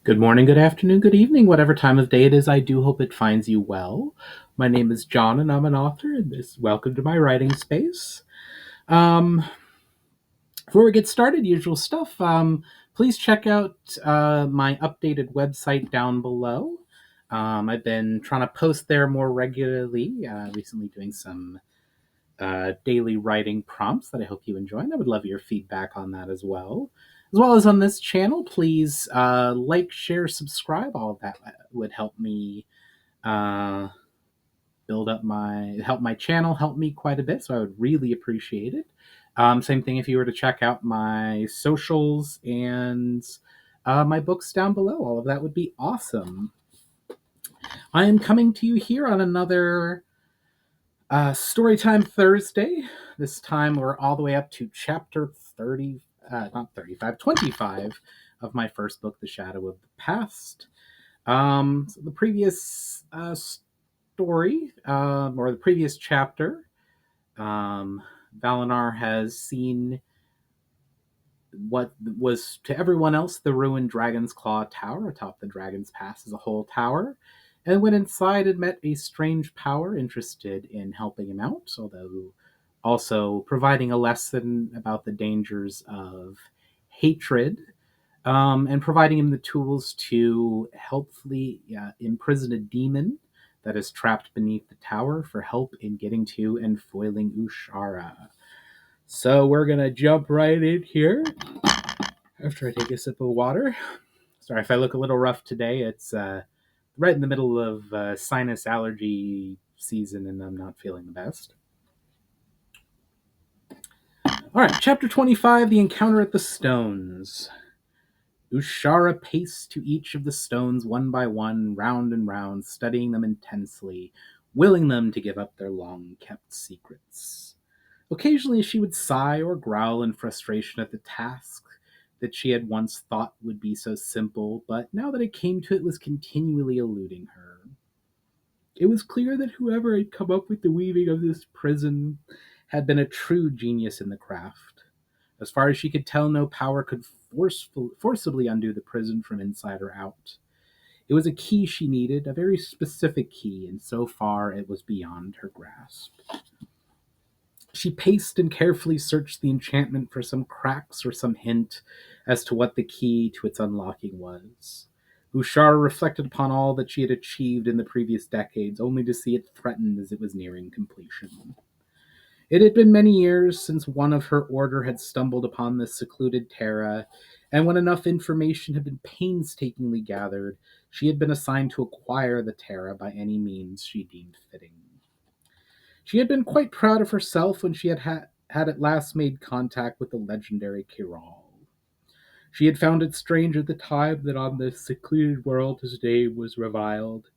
Good morning, good afternoon, good evening, whatever time of day it is. I do hope it finds you well. My name is John, and I'm an author. And this welcome to my writing space. Um, Before we get started, usual stuff. Please check out my updated website down below. I've been trying to post there more regularly. Recently, doing some daily writing prompts that I hope you enjoy, and I would love your feedback on that as well. As well as on this channel, please like, share, subscribe. All of that would help me uh, help my channel, help me quite a bit. So I would really appreciate it. Same thing if you were to check out my socials and my books down below. All of that would be awesome. I am coming to you here on another Storytime Thursday. This time we're all the way up to chapter 30, not 35, 25 of my first book, The Shadow of the Past. So the previous story, or the previous chapter, um, Val'inar has seen what was to everyone else the ruined Dragon's Claw Tower atop the Dragon's Pass as a whole tower, and went inside and met a strange power interested in helping him out, although also providing a lesson about the dangers of hatred, and providing him the tools to helpfully imprison a demon that is trapped beneath the tower for help in getting to and foiling Ushara. So we're gonna jump right in here after I take a sip of water. Sorry if I look a little rough today. It's right in the middle of sinus allergy season, and I'm not feeling the best. All right, chapter 25, The Encounter at the Stones. Ushara paced to each of the stones one by one, round and round, studying them intensely, willing them to give up their long-kept secrets. Occasionally she would sigh or growl in frustration at the task that she had once thought would be so simple, but now that it came to it was continually eluding her. It was clear that whoever had come up with the weaving of this prison had been a true genius in the craft. As far as she could tell, no power could forcibly undo the prison from inside or out. It was a key she needed, a very specific key, and so far it was beyond her grasp. She paced and carefully searched the enchantment for some cracks or some hint as to what the key to its unlocking was. Ushara reflected upon all that she had achieved in the previous decades, only to see it threatened as it was nearing completion. It had been many years since one of her order had stumbled upon this secluded terra, and when enough information had been painstakingly gathered, she had been assigned to acquire the terra by any means she deemed fitting. She had been quite proud of herself when she had at last made contact with the legendary Kiral. She had found it strange at the time that on this secluded world his name was reviled,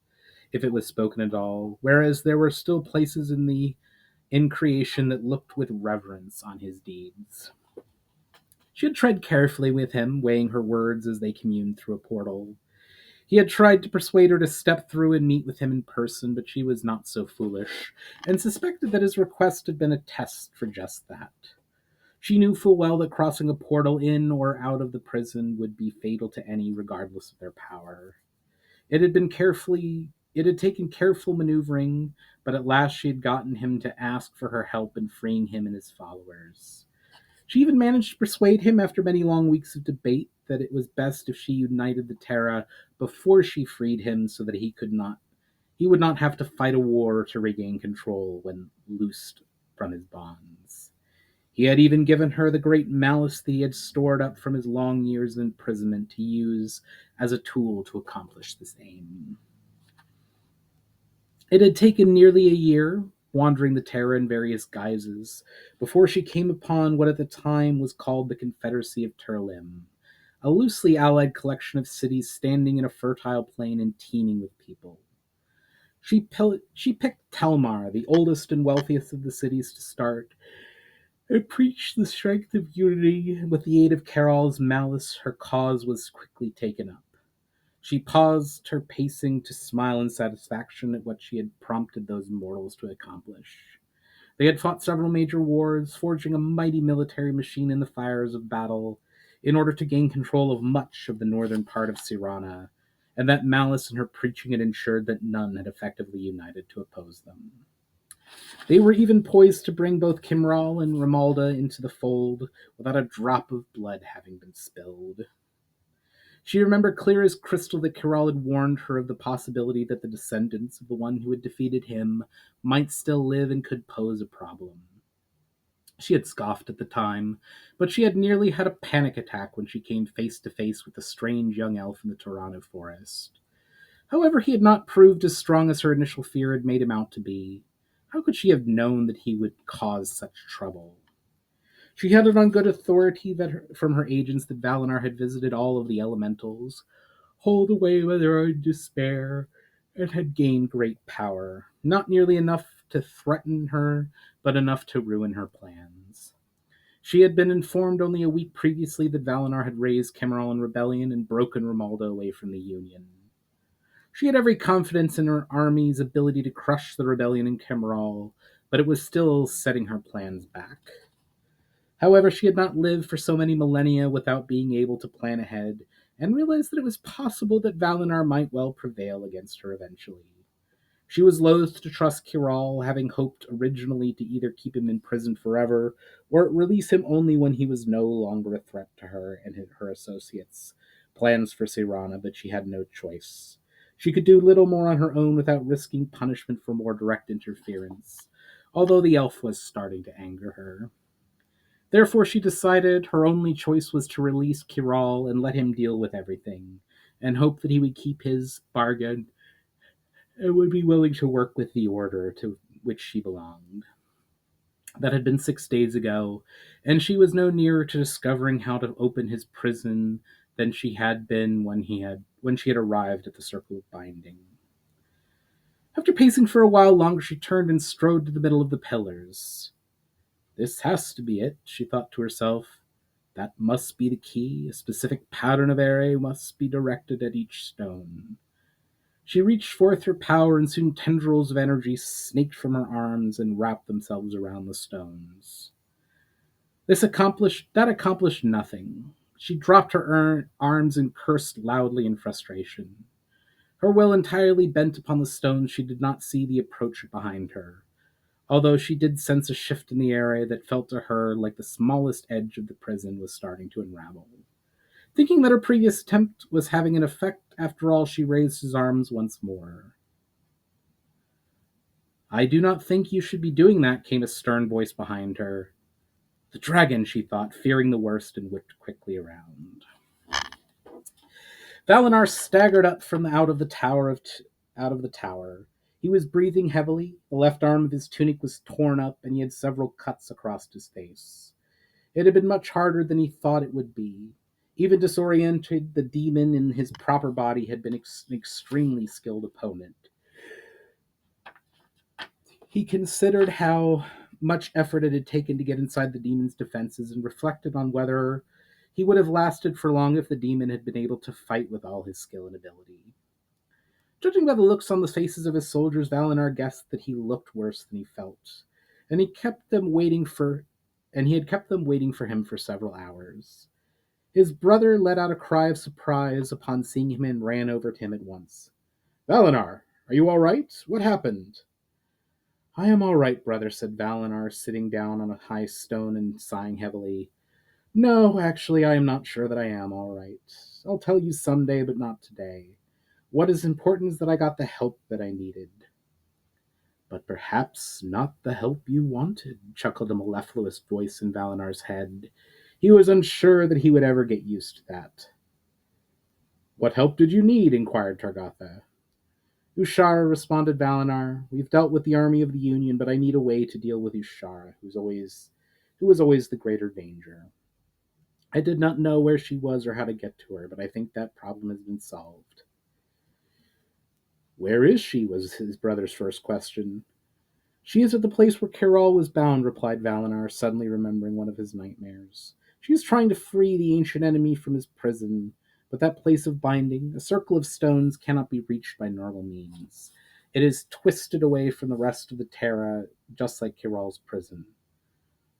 if it was spoken at all, whereas there were still places in creation that looked with reverence on his deeds. She had tread carefully with him, weighing her words as they communed through a portal. He had tried to persuade her to step through and meet with him in person, but she was not so foolish, and suspected that his request had been a test for just that. She knew full well that crossing a portal in or out of the prison would be fatal to any, regardless of their power. It had taken careful maneuvering, but at last she had gotten him to ask for her help in freeing him and his followers. She even managed to persuade him after many long weeks of debate that it was best if she united the Terra before she freed him so that he would not have to fight a war to regain control when loosed from his bonds. He had even given her the great malice that he had stored up from his long years of imprisonment to use as a tool to accomplish this aim. It had taken nearly a year, wandering the Terra in various guises, before she came upon what at the time was called the Confederacy of Turlim, a loosely allied collection of cities standing in a fertile plain and teeming with people. She picked Telmar, the oldest and wealthiest of the cities, to start, and preached the strength of unity. With the aid of Carol's malice, her cause was quickly taken up. She paused her pacing to smile in satisfaction at what she had prompted those mortals to accomplish. They had fought several major wars, forging a mighty military machine in the fires of battle. in order to gain control of much of the northern part of Sirana, and that malice in her preaching had ensured that none had effectively united to oppose them. They were even poised to bring both Kimral and Romalda into the fold without a drop of blood having been spilled. She remembered clear as crystal that Kiral had warned her of the possibility that the descendants of the one who had defeated him might still live and could pose a problem. She had scoffed at the time, but she had nearly had a panic attack when she came face to face with the strange young elf in the Toronto forest. However, he had not proved as strong as her initial fear had made him out to be. How could she have known that he would cause such trouble? She had it on good authority from her agents that Val'inar had visited all of the elementals, hauled away by their own despair, and had gained great power, not nearly enough to threaten her, but enough to ruin her plans. She had been informed only a week previously that Val'inar had raised Cameral in rebellion and broken Romaldo away from the Union. She had every confidence in her army's ability to crush the rebellion in Cameral, but it was still setting her plans back. However, she had not lived for so many millennia without being able to plan ahead, and realized that it was possible that Val'inar might well prevail against her eventually. She was loath to trust Kiral, having hoped originally to either keep him imprisoned forever or release him only when he was no longer a threat to her and her associates' plans for Sirana, but she had no choice. She could do little more on her own without risking punishment for more direct interference, although the elf was starting to anger her. Therefore, she decided her only choice was to release Kiral and let him deal with everything, and hope that he would keep his bargain and would be willing to work with the order to which she belonged. That had been 6 days ago, and she was no nearer to discovering how to open his prison than she had been when she had arrived at the circle of binding. After pacing for a while longer, she turned and strode to the middle of the pillars. This has to be it, she thought to herself. That must be the key. A specific pattern of array must be directed at each stone. She reached forth her power, and soon tendrils of energy snaked from her arms and wrapped themselves around the stones. That accomplished nothing. She dropped her arms and cursed loudly in frustration. Her will entirely bent upon the stones, she did not see the approach behind her, although she did sense a shift in the area that felt to her like the smallest edge of the prison was starting to unravel. Thinking that her previous attempt was having an effect, after all, she raised his arms once more. I do not think you should be doing that, came a stern voice behind her. The dragon, she thought, fearing the worst, and whipped quickly around. Val'inar staggered up from out of the tower. He was breathing heavily. The left arm of his tunic was torn up, and he had several cuts across his face. It had been much harder than he thought it would be. Even disoriented, the demon in his proper body had been an extremely skilled opponent. He considered how much effort it had taken to get inside the demon's defenses and reflected on whether he would have lasted for long if the demon had been able to fight with all his skill and ability. Judging by the looks on the faces of his soldiers, Val'inar guessed that he looked worse than he felt, and he had kept them waiting for him for several hours. His brother let out a cry of surprise upon seeing him and ran over to him at once. Val'inar, are you all right? What happened? I am all right, brother, said Val'inar, sitting down on a high stone and sighing heavily. No, actually, I am not sure that I am all right. I'll tell you someday, but not today. What is important is that I got the help that I needed. But perhaps not the help you wanted, chuckled a mellifluous voice in Valinar's head. He was unsure that he would ever get used to that. What help did you need? Inquired Targotha. Ushara, responded Val'inar. We've dealt with the army of the Union, but I need a way to deal with Ushara, who was always the greater danger. I did not know where she was or how to get to her, but I think that problem has been solved. Where is she? Was his brother's first question. She is at the place where Kiral was bound, replied Val'inar, suddenly remembering one of his nightmares. She is trying to free the ancient enemy from his prison, but that place of binding, a circle of stones, cannot be reached by normal means. It is twisted away from the rest of the Terra, just like Kiral's prison.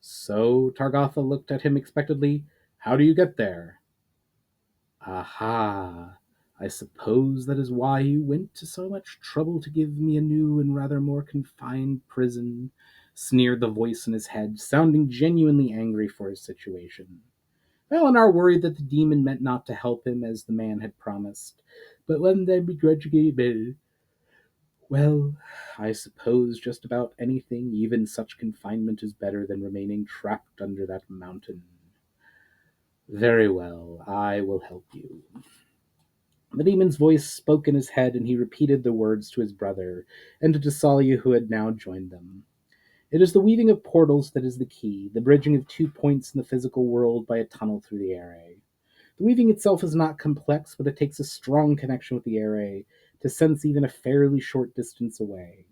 So, Targotha looked at him expectantly. How do you get there? Aha! I suppose that is why you went to so much trouble to give me a new and rather more confined prison, sneered the voice in his head, sounding genuinely angry for his situation. Val'inar worried that the demon meant not to help him as the man had promised, but when they begrudgingly, well, I suppose just about anything, even such confinement, is better than remaining trapped under that mountain. Very well, I will help you. The demon's voice spoke in his head, and he repeated the words to his brother, and to Desalia, who had now joined them. It is the weaving of portals that is the key, the bridging of 2 points in the physical world by a tunnel through the area. The weaving itself is not complex, but it takes a strong connection with the area to sense even a fairly short distance away.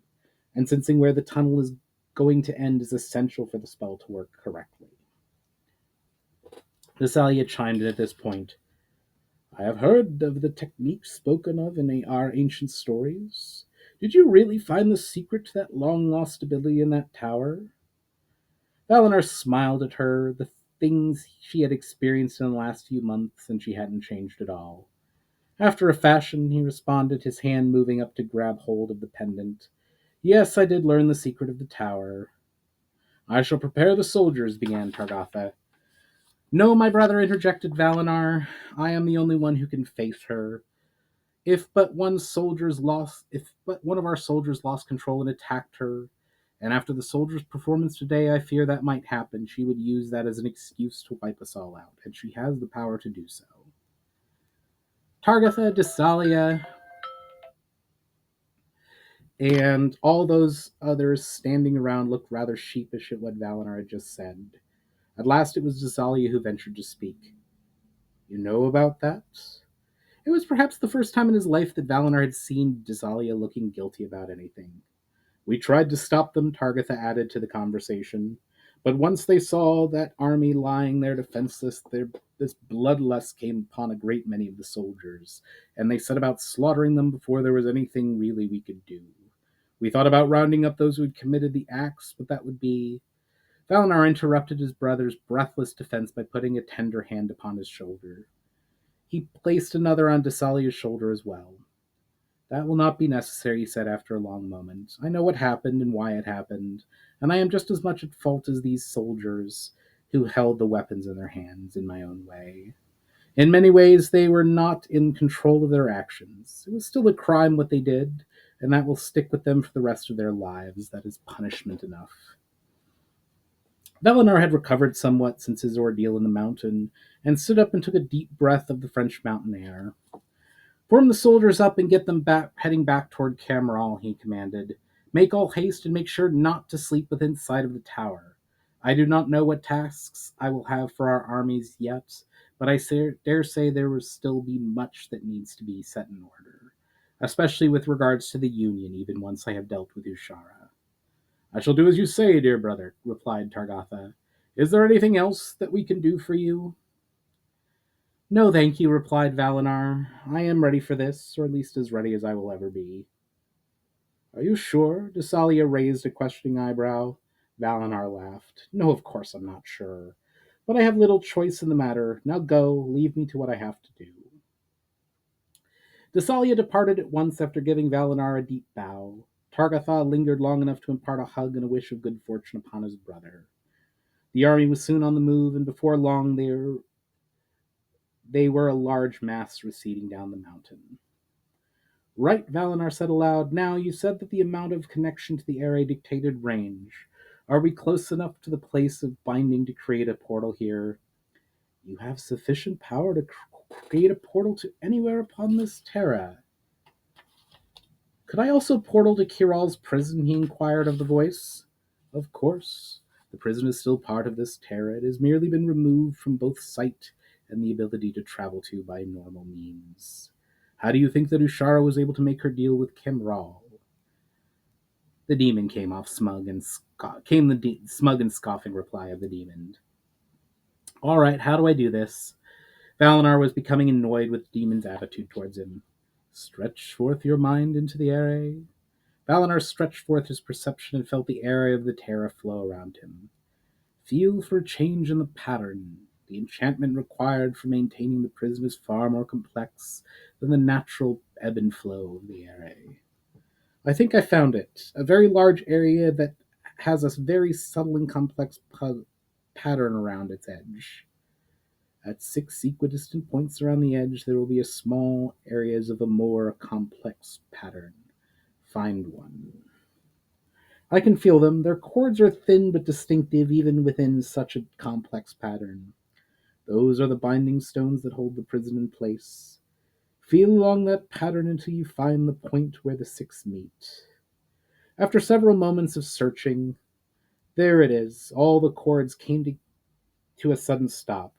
And sensing where the tunnel is going to end is essential for the spell to work correctly. Desalia chimed in at this point. I have heard of the technique spoken of in our ancient stories. Did you really find the secret to that long-lost ability in that tower? Val'inar smiled at her, the things she had experienced in the last few months, and she hadn't changed at all. After a fashion, he responded, his hand moving up to grab hold of the pendant. Yes, I did learn the secret of the tower. I shall prepare the soldiers, began Targatha. No, my brother, interjected Val'inar. I am the only one who can face her. If but one of our soldiers lost control and attacked her, and after the soldier's performance today, I fear that might happen. She would use that as an excuse to wipe us all out, and she has the power to do so. Targatha, Desalia, and all those others standing around looked rather sheepish at what Val'inar had just said. At last it was Desalia who ventured to speak. You know about that? It was perhaps the first time in his life that Val'inar had seen Desalia looking guilty about anything. We tried to stop them, Targatha added to the conversation. But once they saw that army lying there defenseless, this bloodlust came upon a great many of the soldiers, and they set about slaughtering them before there was anything really we could do. We thought about rounding up those who had committed the acts, but that would be... Val'inar interrupted his brother's breathless defense by putting a tender hand upon his shoulder. He placed another on Desalia's shoulder as well. That will not be necessary, he said after a long moment. I know what happened and why it happened, and I am just as much at fault as these soldiers who held the weapons in their hands in my own way. In many ways, they were not in control of their actions. It was still a crime what they did, and that will stick with them for the rest of their lives. That is punishment enough. Val'inar had recovered somewhat since his ordeal in the mountain, and stood up and took a deep breath of the French mountain air. Form the soldiers up and get them heading back toward Cameral, he commanded. Make all haste and make sure not to sleep within sight of the tower. I do not know what tasks I will have for our armies yet, but I dare say there will still be much that needs to be set in order, especially with regards to the Union, even once I have dealt with Ushara. I shall do as you say, dear brother, replied Targatha. Is there anything else that we can do for you? No, thank you, replied Val'inar. I am ready for this, or at least as ready as I will ever be. Are you sure? Desalia raised a questioning eyebrow. Val'inar laughed. No, of course I'm not sure. But I have little choice in the matter. Now go, leave me to what I have to do. Desalia departed at once after giving Val'inar a deep bow. Targatha lingered long enough to impart a hug and a wish of good fortune upon his brother. The army was soon on the move, and before long they were a large mass receding down the mountain. Right, Val'inar said aloud. Now, you said that the amount of connection to the area dictated range. Are we close enough to the place of binding to create a portal here? You have sufficient power to create a portal to anywhere upon this terra. Could I also portal to Kiral's prison? He inquired of the voice. Of course. The prison is still part of this terra. It has merely been removed from both sight and the ability to travel to by normal means. How do you think that Ushara was able to make her deal with Kimral? The demon came off smug and smug and scoffing reply of the demon. All right, how do I do this? Val'inar was becoming annoyed with the demon's attitude towards him. Stretch forth your mind into the area. Val'inar stretched forth his perception and felt the area of the terra flow around him. Feel for a change in the pattern. The enchantment required for maintaining the prison is far more complex than the natural ebb and flow of the area. I think I found it. A very large area that has a very subtle and complex pattern around its edge. At 6 equidistant points around the edge, there will be a small areas of a more complex pattern. Find one. I can feel them. Their chords are thin but distinctive even within such a complex pattern. Those are the binding stones that hold the prison in place. Feel along that pattern until you find the point where the 6 meet. After several moments of searching, there it is. All the chords came to a sudden stop.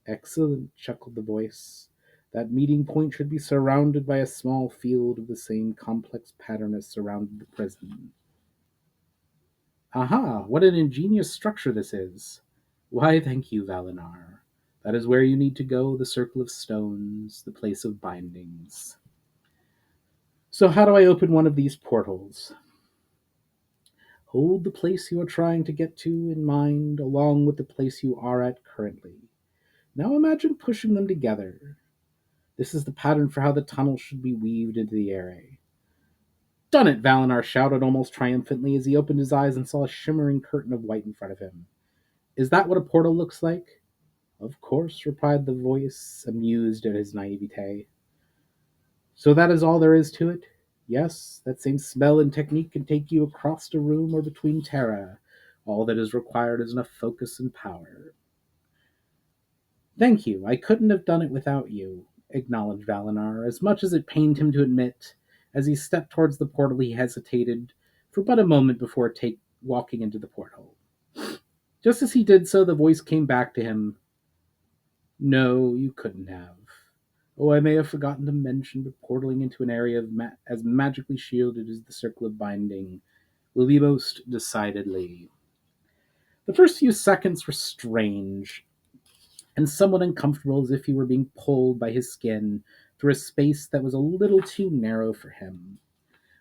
Excellent, chuckled the voice. That meeting point should be surrounded by a small field of the same complex pattern as surrounded the prison. Aha, what an ingenious structure this is. Why, thank you, Val'inar. That is where you need to go, the circle of stones, the place of bindings. So how do I open one of these portals? Hold the place you are trying to get to in mind, along with the place you are at currently. Now imagine pushing them together. This is the pattern for how the tunnel should be weaved into the area. Done it, Val'inar shouted almost triumphantly as he opened his eyes and saw a shimmering curtain of white in front of him. Is that what a portal looks like? Of course, replied the voice, amused at his naivete. So that is all there is to it? Yes, that same smell and technique can take you across a room or between terra. All that is required is enough focus and power. Thank you, I couldn't have done it without you, acknowledged Val'inar, as much as it pained him to admit. As he stepped towards the portal, he hesitated for but a moment before walking into the portal. Just as he did so, the voice came back to him. No, you couldn't have. Oh, I may have forgotten to mention, but portaling into an area as magically shielded as the circle of binding will be most decidedly. The first few seconds were strange and somewhat uncomfortable, as if he were being pulled by his skin through a space that was a little too narrow for him.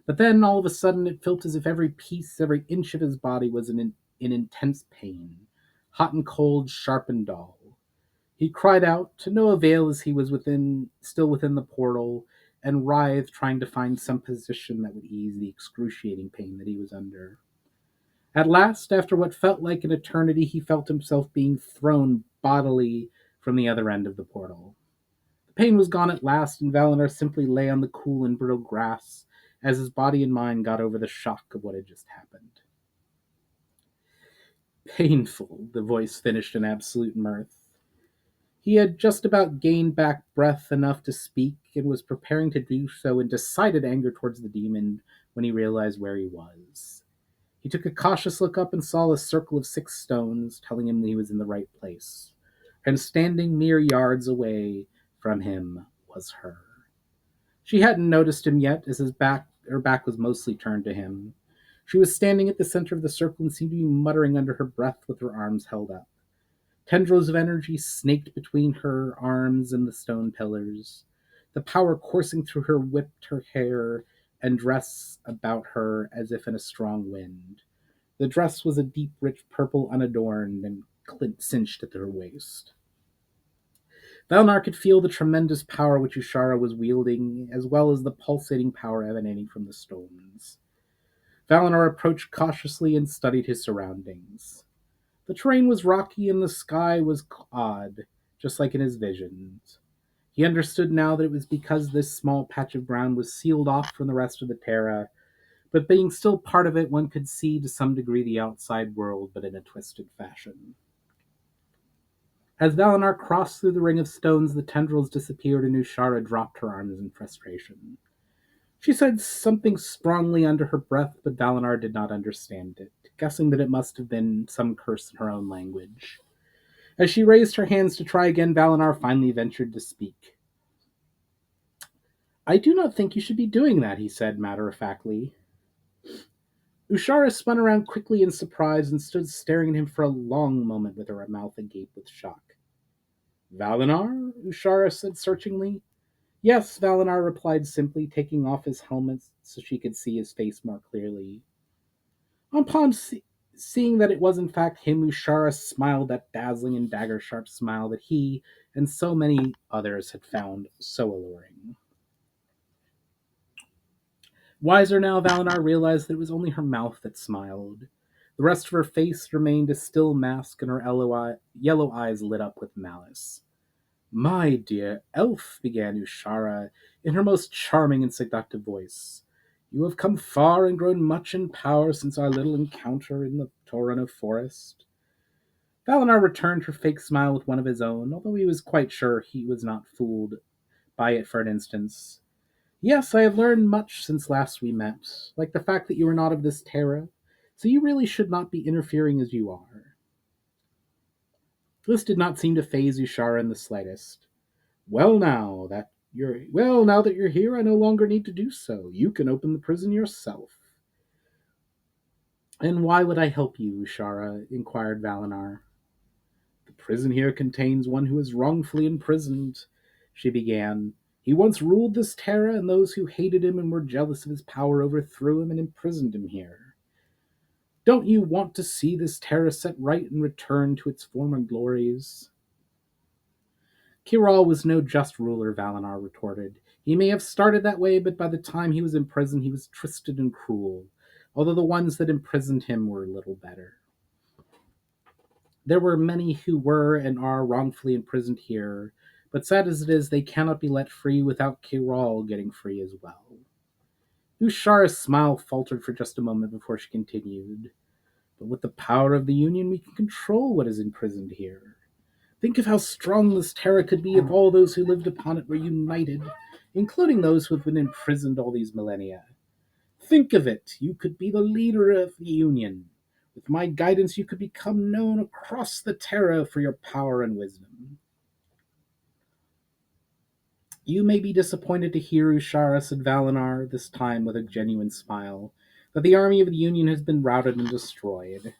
But then, all of a sudden, it felt as if every piece, every inch of his body was in intense pain, hot and cold, sharp and dull. He cried out, to no avail, as he was still within the portal, and writhed, trying to find some position that would ease the excruciating pain that he was under. At last, after what felt like an eternity, he felt himself being thrown bodily from the other end of the portal. The pain was gone at last, and Val'inar simply lay on the cool and brittle grass as his body and mind got over the shock of what had just happened. Painful, the voice finished in absolute mirth. He had just about gained back breath enough to speak and was preparing to do so in decided anger towards the demon when he realized where he was. He took a cautious look up and saw a circle of 6 stones, telling him that he was in the right place. And standing mere yards away from him was her. She hadn't noticed him yet, as her back was mostly turned to him. She was standing at the center of the circle and seemed to be muttering under her breath with her arms held up. Tendrils of energy snaked between her arms and the stone pillars. The power coursing through her whipped her hair and dress about her as if in a strong wind. The dress was a deep, rich purple, unadorned, and cinched at her waist. Val'inar could feel the tremendous power which Ushara was wielding, as well as the pulsating power emanating from the stones. Val'inar approached cautiously and studied his surroundings. The terrain was rocky and the sky was odd, just like in his visions. He understood now that it was because this small patch of ground was sealed off from the rest of the Terra, but being still part of it, one could see to some degree the outside world, but in a twisted fashion. As Val'inar crossed through the ring of stones, the tendrils disappeared and Ushara dropped her arms in frustration. She said something strongly under her breath, but Val'inar did not understand it, guessing that it must have been some curse in her own language. As she raised her hands to try again, Val'inar finally ventured to speak. I do not think you should be doing that, he said matter-of-factly. Ushara spun around quickly in surprise and stood staring at him for a long moment with her mouth agape with shock. Val'inar? Ushara said searchingly. Yes, Val'inar replied simply, taking off his helmet so she could see his face more clearly. Seeing that it was in fact him, Ushara smiled that dazzling and dagger-sharp smile that he and so many others had found so alluring. Wiser now, Val'inar realized that it was only her mouth that smiled. The rest of her face remained a still mask, and her yellow eyes lit up with malice. "My dear elf," began Ushara in her most charming and seductive voice, "you have come far and grown much in power since our little encounter in the Torano forest." Val'inar returned her fake smile with one of his own, although he was quite sure he was not fooled by it for an instant. "Yes, I have learned much since last we met, like the fact that you are not of this terra, so you really should not be interfering as you are." This did not seem to faze Ushara in the slightest. Now that you're here, I no longer need to do so. You can open the prison yourself." "And why would I help you, Ushara?" inquired Val'inar. "The prison here contains one who is wrongfully imprisoned," she began. "He once ruled this terra, and those who hated him and were jealous of his power overthrew him and imprisoned him here. Don't you want to see this terra set right and return to its former glories?" "Kiral was no just ruler," Val'inar retorted. "He may have started that way, but by the time he was in prison, he was twisted and cruel, although the ones that imprisoned him were little better. There were many who were and are wrongfully imprisoned here, but sad as it is, they cannot be let free without Kiral getting free as well." Ushara's smile faltered for just a moment before she continued. "But with the power of the Union, we can control what is imprisoned here. Think of how strong this terra could be if all those who lived upon it were united, including those who have been imprisoned all these millennia. Think of it! You could be the leader of the Union. With my guidance, you could become known across the terra for your power and wisdom." "You may be disappointed to hear, Ushara," said Val'inar, this time with a genuine smile, "that the army of the Union has been routed and destroyed.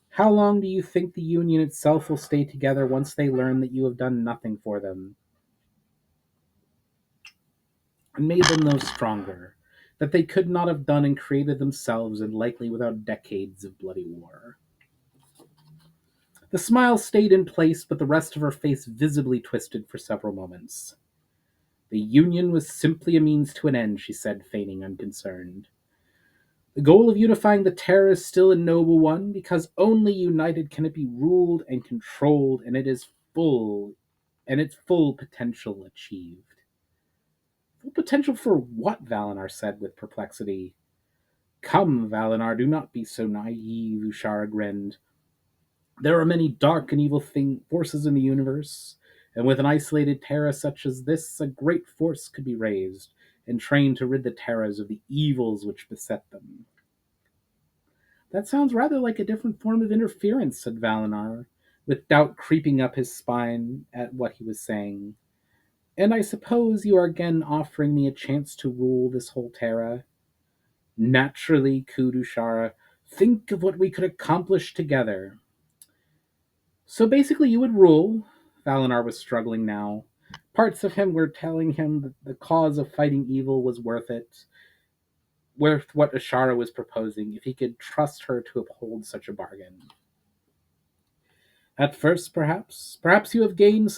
How long do you think the Union itself will stay together once they learn that you have done nothing for them and made them no stronger, that they could not have done and created themselves, and likely without decades of bloody war?" The smile stayed in place, but the rest of her face visibly twisted for several moments. "The Union was simply a means to an end," she said, feigning unconcerned. "The goal of unifying the Terra is still a noble one, because only united can it be ruled and controlled, and its full potential achieved." "Full potential for what?" Val'inar said with perplexity. "Come, Val'inar, do not be so naive," Ushara grinned. "There are many dark and evil forces in the universe, and with an isolated Terra such as this, a great force could be raised and trained to rid the Terras of the evils which beset them." "That sounds rather like a different form of interference," said Val'inar, with doubt creeping up his spine at what he was saying. "And I suppose you are again offering me a chance to rule this whole Terra?" "Naturally," cooed Ushara. "Think of what we could accomplish together." "So basically you would rule." Val'inar was struggling now. Parts of him were telling him that the cause of fighting evil was worth what Ushara was proposing, if he could trust her to uphold such a bargain. "At first, perhaps you have gained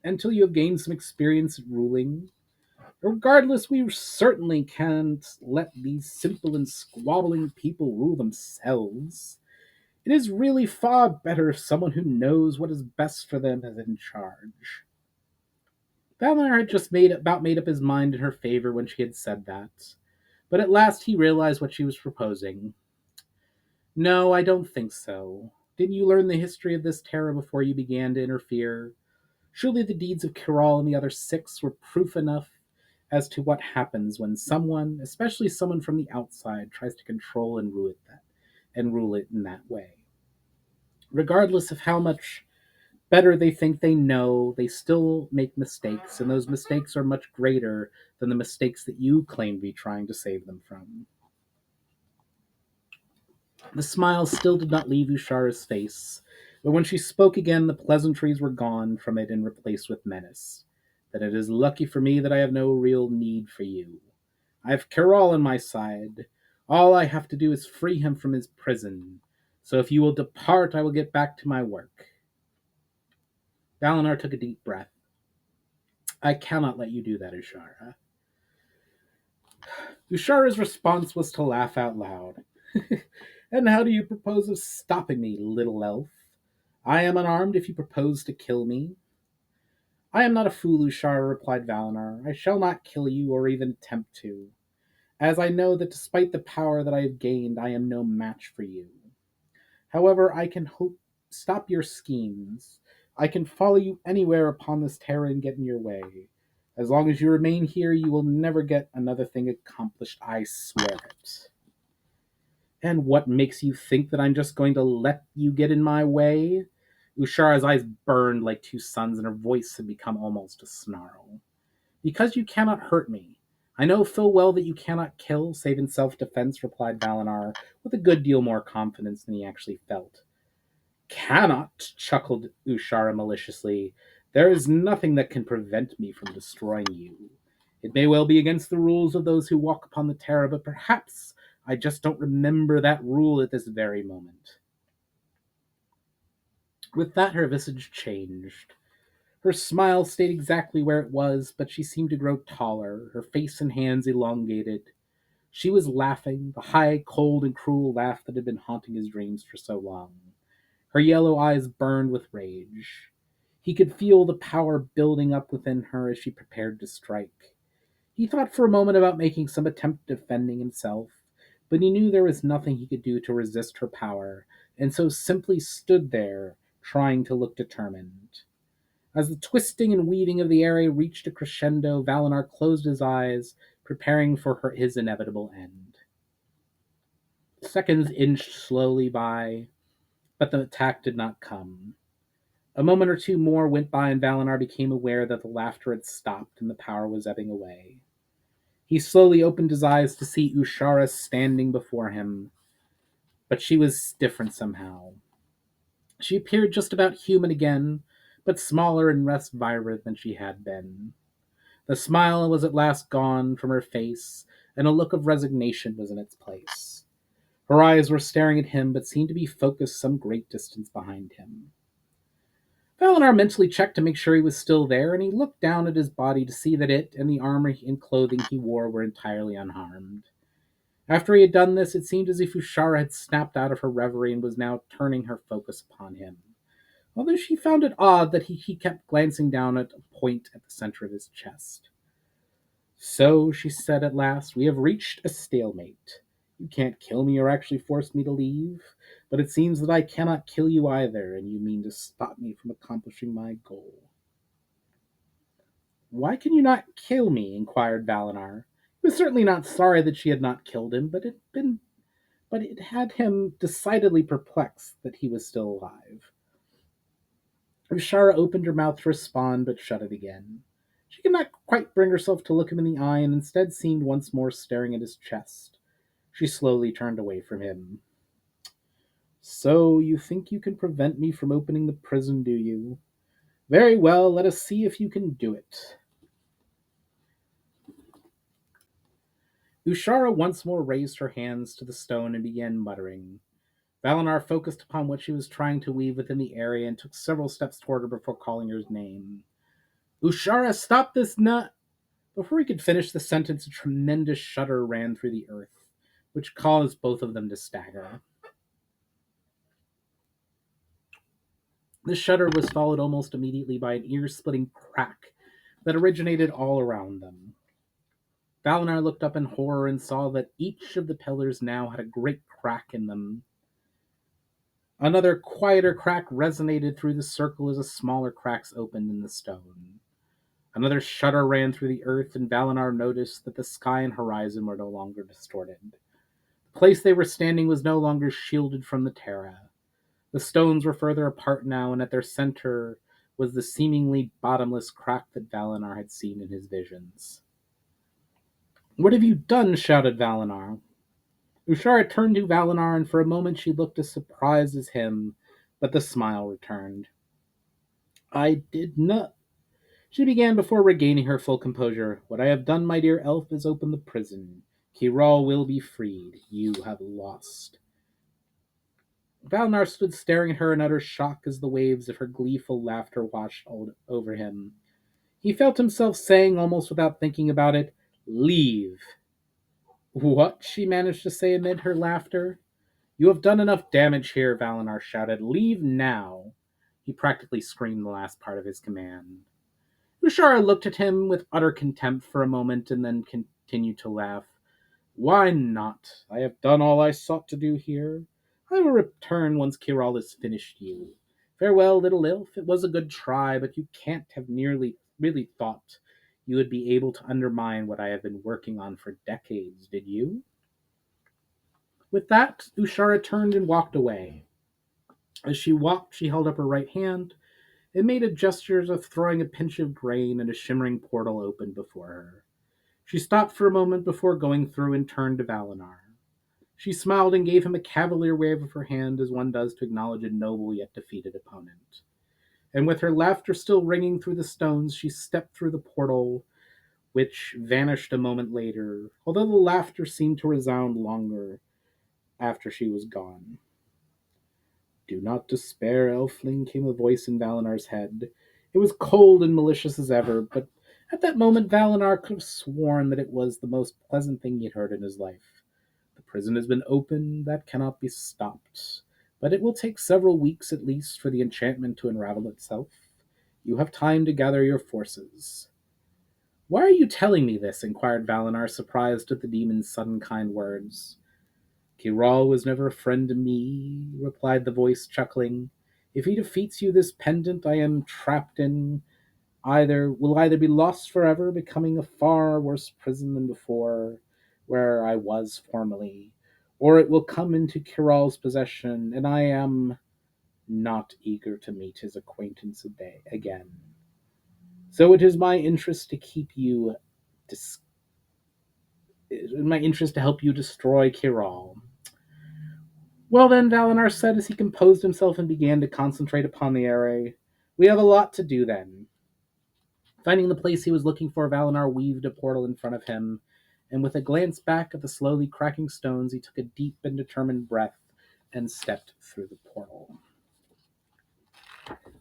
until you have gained some experience at ruling. Regardless, we certainly can't let these simple and squabbling people rule themselves. It is really far better if someone who knows what is best for them is in charge." Valor had just made up his mind in her favor when she had said that, but at last he realized what she was proposing. "No, I don't think so. Didn't you learn the history of this terror before you began to interfere? Surely the deeds of Kiral and the other six were proof enough as to what happens when someone, especially someone from the outside, tries to control and rule it in that way. Regardless of how much better they think they know, they still make mistakes, and those mistakes are much greater than the mistakes that you claim to be trying to save them from." The smile still did not leave Ushara's face, but when she spoke again, the pleasantries were gone from it and replaced with menace. "That it is lucky for me that I have no real need for you. I have Kiral on my side. All I have to do is free him from his prison. So if you will depart, I will get back to my work. Val'inar took a deep breath. I cannot let you do that, Ushara. Ushara's response was to laugh out loud. And how do you propose of stopping me, little elf? I am unarmed if you propose to kill me. I am not a fool, Ushara, replied Val'inar. I shall not kill you or even attempt to, as I know that despite the power that I have gained, I am no match for you. However, I can hope stop your schemes. I can follow you anywhere upon this terra and get in your way. As long as you remain here, you will never get another thing accomplished, I swear it. And what makes you think that I'm just going to let you get in my way? Ushara's eyes burned like two suns, and her voice had become almost a snarl. Because you cannot hurt me. I know full well that you cannot kill, save in self-defense, replied Val'inar, with a good deal more confidence than he actually felt. Cannot, chuckled Ushara maliciously. There is nothing that can prevent me from destroying you. It may well be against the rules of those who walk upon the terra, but perhaps I just don't remember that rule at this very moment. With that, her visage changed. Her smile stayed exactly where it was, but she seemed to grow taller, her face and hands elongated. She was laughing, the high, cold, and cruel laugh that had been haunting his dreams for so long. Her yellow eyes burned with rage. He could feel the power building up within her as she prepared to strike. He thought for a moment about making some attempt at defending himself, but he knew there was nothing he could do to resist her power, and so simply stood there, trying to look determined. As the twisting and weaving of the area reached a crescendo, Val'inar closed his eyes, preparing for his inevitable end. Seconds inched slowly by, but the attack did not come. A moment or two more went by, and Val'inar became aware that the laughter had stopped and the power was ebbing away. He slowly opened his eyes to see Ushara standing before him, but she was different somehow. She appeared just about human again, but smaller and less vibrant than she had been. The smile was at last gone from her face, and a look of resignation was in its place. Her eyes were staring at him, but seemed to be focused some great distance behind him. Val'inar mentally checked to make sure he was still there, and he looked down at his body to see that it and the armor and clothing he wore were entirely unharmed. After he had done this, it seemed as if Ushara had snapped out of her reverie and was now turning her focus upon him, although she found it odd that he kept glancing down at a point at the center of his chest. So, she said at last, we have reached a stalemate. You can't kill me or actually force me to leave, but it seems that I cannot kill you either, and you mean to stop me from accomplishing my goal. Why can you not kill me? Inquired Val'inar. He was certainly not sorry that she had not killed him, but it had him decidedly perplexed that he was still alive. Ushara opened her mouth to respond, but shut it again. She could not quite bring herself to look him in the eye, and instead seemed once more staring at his chest. She slowly turned away from him. So, you think you can prevent me from opening the prison, do you? Very well, let us see if you can do it. Ushara once more raised her hands to the stone and began muttering. Val'inar focused upon what she was trying to weave within the area and took several steps toward her before calling her name. Ushara, stop this nut! Before he could finish the sentence, a tremendous shudder ran through the earth, which caused both of them to stagger. This shudder was followed almost immediately by an ear-splitting crack that originated all around them. Val'inar looked up in horror and saw that each of the pillars now had a great crack in them. Another quieter crack resonated through the circle as a smaller cracks opened in the stone. Another shudder ran through the earth, and Val'inar noticed that the sky and horizon were no longer distorted. The place they were standing was no longer shielded from the terra. The stones were further apart now, and at their center was the seemingly bottomless crack that Val'inar had seen in his visions. What have you done? Shouted Val'inar. Ushara turned to Val'inar, and for a moment she looked as surprised as him, but the smile returned. I did not. She began before regaining her full composure. What I have done, my dear elf, is open the prison. Kiral will be freed. You have lost. Val'inar stood staring at her in utter shock as the waves of her gleeful laughter washed over him. He felt himself saying, almost without thinking about it, "Leave." "What?" she managed to say amid her laughter. "You have done enough damage here," Val'inar shouted. "Leave now." He practically screamed the last part of his command. Ushara looked at him with utter contempt for a moment and then continued to laugh. "Why not? I have done all I sought to do here. I will return once Kiral has finished you. Farewell, little elf. It was a good try, but you can't have nearly really thought you would be able to undermine what I have been working on for decades, did you?" With that, Ushara turned and walked away. As she walked, she held up her right hand and made a gesture of throwing a pinch of grain, and a shimmering portal opened before her. She stopped for a moment before going through and turned to Val'inar. She smiled and gave him a cavalier wave of her hand, as one does to acknowledge a noble yet defeated opponent. And with her laughter still ringing through the stones, she stepped through the portal, which vanished a moment later, although the laughter seemed to resound longer after she was gone. "Do not despair, Elfling," came a voice in Valinar's head. It was cold and malicious as ever, but at that moment Val'inar could have sworn that it was the most pleasant thing he had heard in his life. "The prison has been opened, that cannot be stopped, but it will take several weeks at least for the enchantment to unravel itself. You have time to gather your forces." "Why are you telling me this?" inquired Val'inar, surprised at the demon's sudden kind words. "Kiral was never a friend to me," replied the voice, chuckling. "If he defeats you, this pendant I am trapped in either be lost forever, becoming a far worse prison than before, where I was formerly, or it will come into Kiral's possession, and I am not eager to meet his acquaintance again. So it is my interest to keep you dis- in my interest to help you destroy Kiral." "Well then," Val'inar said as he composed himself and began to concentrate upon the array, "we have a lot to do then." Finding the place he was looking for, Val'inar weaved a portal in front of him, and with a glance back at the slowly cracking stones, he took a deep and determined breath and stepped through the portal.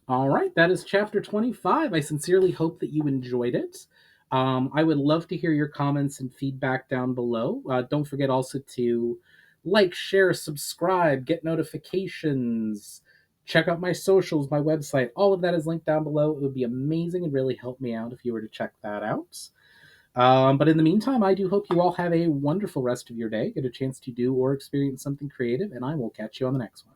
All right, that is chapter 25. I sincerely hope that you enjoyed it. I would love to hear your comments and feedback down below. Don't forget also to like, share, subscribe, get notifications, check out my socials, my website. All of that is linked down below. It would be amazing and really help me out if you were to check that out. But in the meantime, I do hope you all have a wonderful rest of your day, get a chance to do or experience something creative, and I will catch you on the next one.